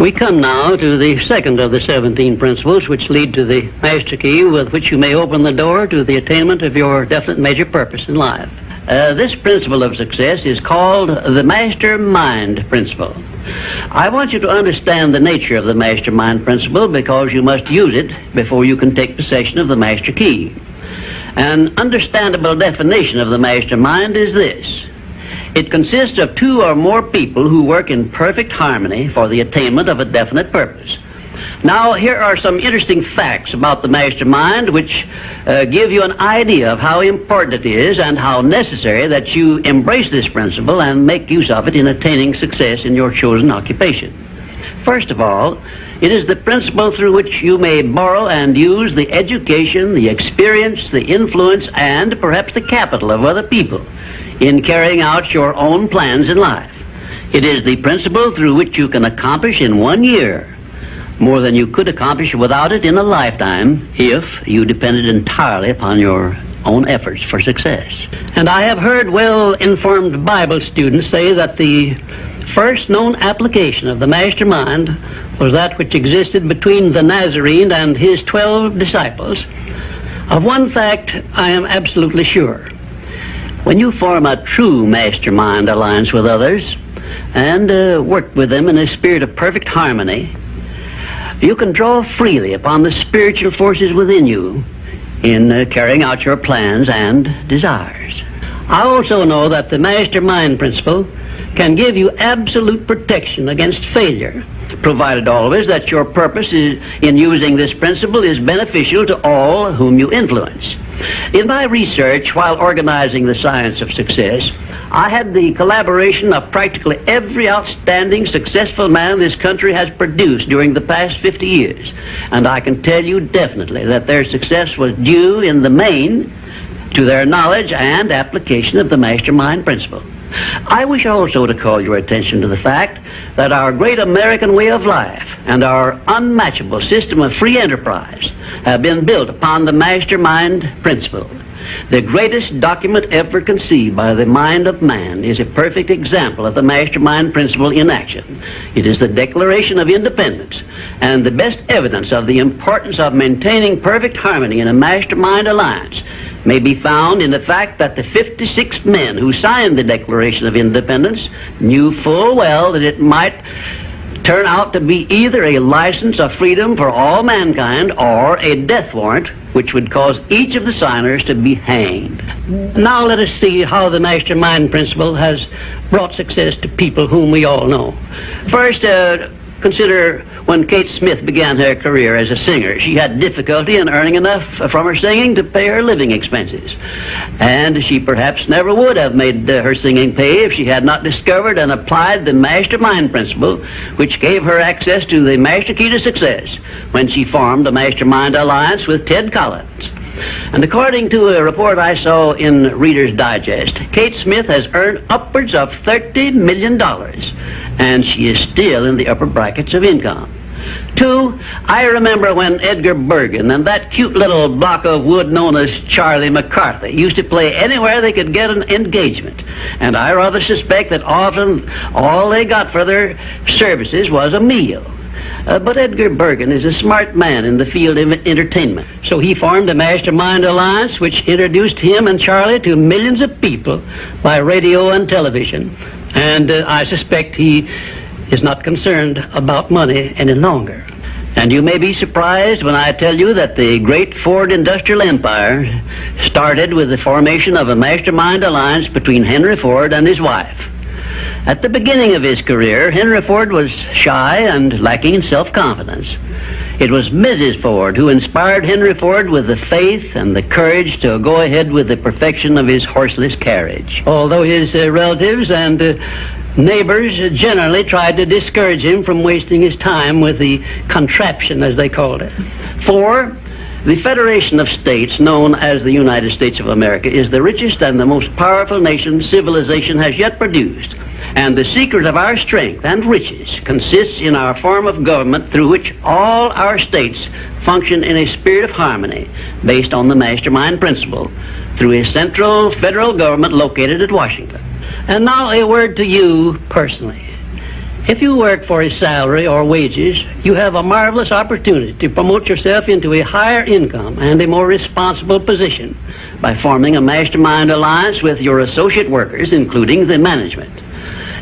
We come now to the second of the 17 principles which lead to the master key with which you may open the door to the attainment of your definite major purpose in life. This principle of success is called the Mastermind Principle. I want you to understand the nature of the Mastermind Principle because you must use it before you can take possession of the master key. An understandable definition of the mastermind is this. It consists of two or more people who work in perfect harmony for the attainment of a definite purpose. Now, here are some interesting facts about the mastermind which give you an idea of how important it is and how necessary that you embrace this principle and make use of it in attaining success in your chosen occupation. First of all, it is the principle through which you may borrow and use the education, the experience, the influence, and perhaps the capital of other people in carrying out your own plans in life. It is the principle through which you can accomplish in 1 year more than you could accomplish without it in a lifetime if you depended entirely upon your own efforts for success. And I have heard well-informed Bible students say that the first known application of the mastermind was that which existed between the Nazarene and his 12 disciples. Of one fact I am absolutely sure. When you form a true mastermind alliance with others and work with them in a spirit of perfect harmony, you can draw freely upon the spiritual forces within you in carrying out your plans and desires. I also know that the Mastermind Principle can give you absolute protection against failure, provided always that your purpose in using this principle is beneficial to all whom you influence. In my research while organizing the science of success, I had the collaboration of practically every outstanding successful man this country has produced during the past 50 years. And I can tell you definitely that their success was due in the main to their knowledge and application of the Mastermind Principle. I wish also to call your attention to the fact that our great American way of life and our unmatchable system of free enterprise have been built upon the Mastermind Principle. The greatest document ever conceived by the mind of man is a perfect example of the Mastermind Principle in action. It is the Declaration of Independence, and the best evidence of the importance of maintaining perfect harmony in a mastermind alliance may be found in the fact that the 56 men who signed the Declaration of Independence knew full well that it might turn out to be either a license of freedom for all mankind or a death warrant which would cause each of the signers to be hanged. Now let us see how the Mastermind Principle has brought success to people whom we all know. First, consider when Kate Smith began her career as a singer. She had difficulty in earning enough from her singing to pay her living expenses. And she perhaps never would have made her singing pay if she had not discovered and applied the Mastermind Principle, which gave her access to the master key to success when she formed a Mastermind Alliance with Ted Collins. And according to a report I saw in Reader's Digest, Kate Smith has earned upwards of $30 million, and she is still in the upper brackets of income. 2, I remember when Edgar Bergen and that cute little block of wood known as Charlie McCarthy used to play anywhere they could get an engagement. And I rather suspect that often all they got for their services was a meal. But Edgar Bergen is a smart man in the field of entertainment. So he formed a Mastermind Alliance which introduced him and Charlie to millions of people by radio and television. And I suspect he is not concerned about money any longer. And you may be surprised when I tell you that the great Ford industrial empire started with the formation of a Mastermind Alliance between Henry Ford and his wife. At the beginning of his career, Henry Ford was shy and lacking in self-confidence. It was Mrs. Ford who inspired Henry Ford with the faith and the courage to go ahead with the perfection of his horseless carriage. Although his relatives and neighbors generally tried to discourage him from wasting his time with the contraption, as they called it. 4, the Federation of States, known as the United States of America, is the richest and the most powerful nation civilization has yet produced. And the secret of our strength and riches consists in our form of government through which all our states function in a spirit of harmony based on the Mastermind Principle through a central federal government located at Washington. And now a word to you personally. If you work for a salary or wages, you have a marvelous opportunity to promote yourself into a higher income and a more responsible position by forming a mastermind alliance with your associate workers, including the management.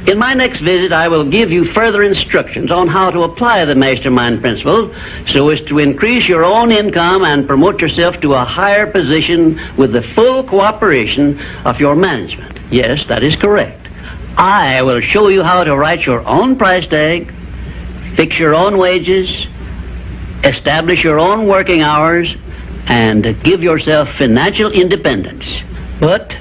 In my next visit, I will give you further instructions on how to apply the Mastermind Principle so as to increase your own income and promote yourself to a higher position with the full cooperation of your management. Yes, that is correct. I will show you how to write your own price tag, fix your own wages, establish your own working hours, and give yourself financial independence. But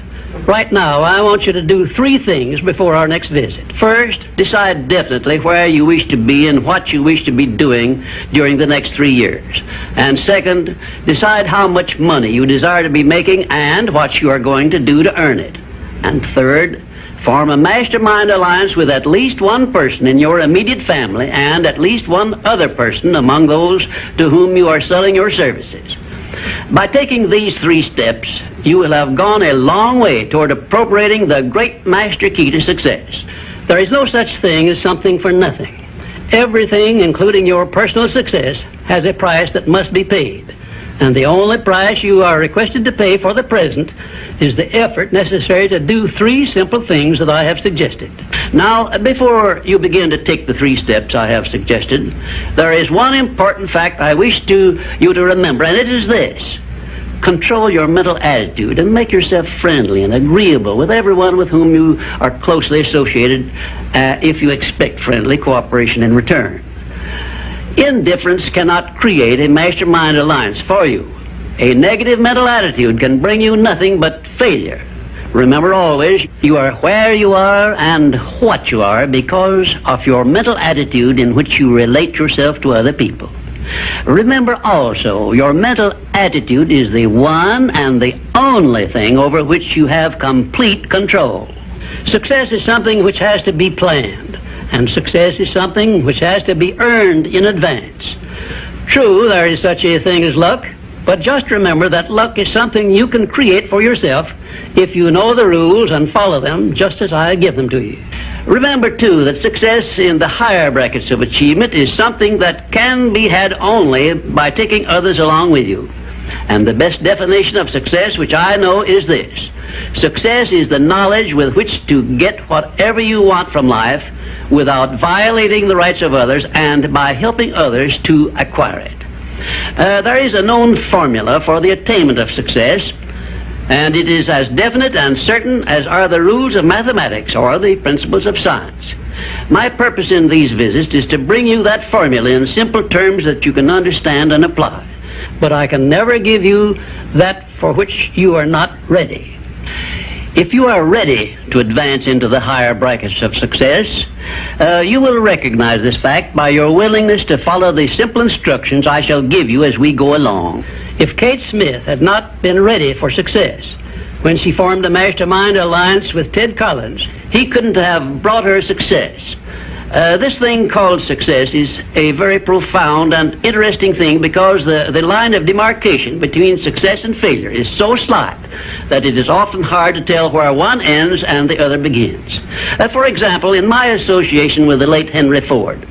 right now, I want you to do 3 things before our next visit. First, decide definitely where you wish to be and what you wish to be doing during the next 3 years. And second, decide how much money you desire to be making and what you are going to do to earn it. And third, form a mastermind alliance with at least one person in your immediate family and at least one other person among those to whom you are selling your services. By taking these 3 steps, you will have gone a long way toward appropriating the great master key to success. There is no such thing as something for nothing. Everything, including your personal success, has a price that must be paid. And the only price you are requested to pay for the present is the effort necessary to do 3 simple things that I have suggested. Now, before you begin to take the 3 steps I have suggested, there is one important fact I wish you to remember, and it is this. Control your mental attitude and make yourself friendly and agreeable with everyone with whom you are closely associated if you expect friendly cooperation in return. Indifference cannot create a mastermind alliance for you. A negative mental attitude can bring you nothing but failure. Remember always, you are where you are and what you are because of your mental attitude in which you relate yourself to other people. Remember also, your mental attitude is the one and the only thing over which you have complete control. Success is something which has to be planned, and success is something which has to be earned in advance. True, there is such a thing as luck, but just remember that luck is something you can create for yourself if you know the rules and follow them just as I give them to you. Remember, too, that success in the higher brackets of achievement is something that can be had only by taking others along with you. And the best definition of success, which I know, is this. Success is the knowledge with which to get whatever you want from life without violating the rights of others and by helping others to acquire it. There is a known formula for the attainment of success, and it is as definite and certain as are the rules of mathematics or the principles of science. My purpose in these visits is to bring you that formula in simple terms that you can understand and apply. But I can never give you that for which you are not ready. If you are ready to advance into the higher brackets of success, you will recognize this fact by your willingness to follow the simple instructions I shall give you as we go along. If Kate Smith had not been ready for success when she formed a mastermind alliance with Ted Collins, he couldn't have brought her success. This thing called success is a very profound and interesting thing because the line of demarcation between success and failure is so slight that it is often hard to tell where one ends and the other begins. For example, in my association with the late Henry Ford,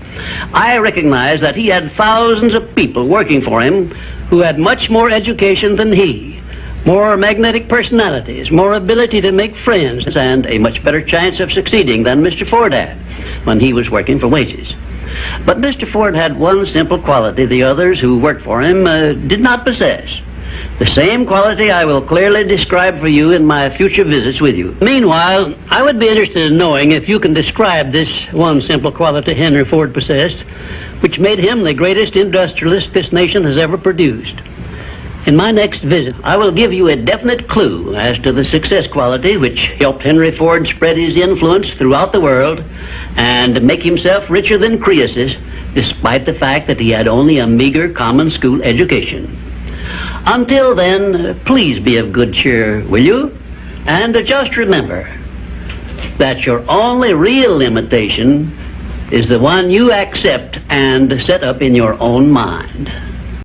I recognized that he had thousands of people working for him who had much more education than he, more magnetic personalities, more ability to make friends, and a much better chance of succeeding than Mr. Ford had when he was working for wages. But Mr. Ford had one simple quality the others who worked for him did not possess. The same quality I will clearly describe for you in my future visits with you. Meanwhile, I would be interested in knowing if you can describe this one simple quality Henry Ford possessed, which made him the greatest industrialist this nation has ever produced. In my next visit, I will give you a definite clue as to the success quality which helped Henry Ford spread his influence throughout the world and make himself richer than Croesus, despite the fact that he had only a meager common school education. Until then, please be of good cheer, will you? And just remember that your only real limitation is the one you accept and set up in your own mind.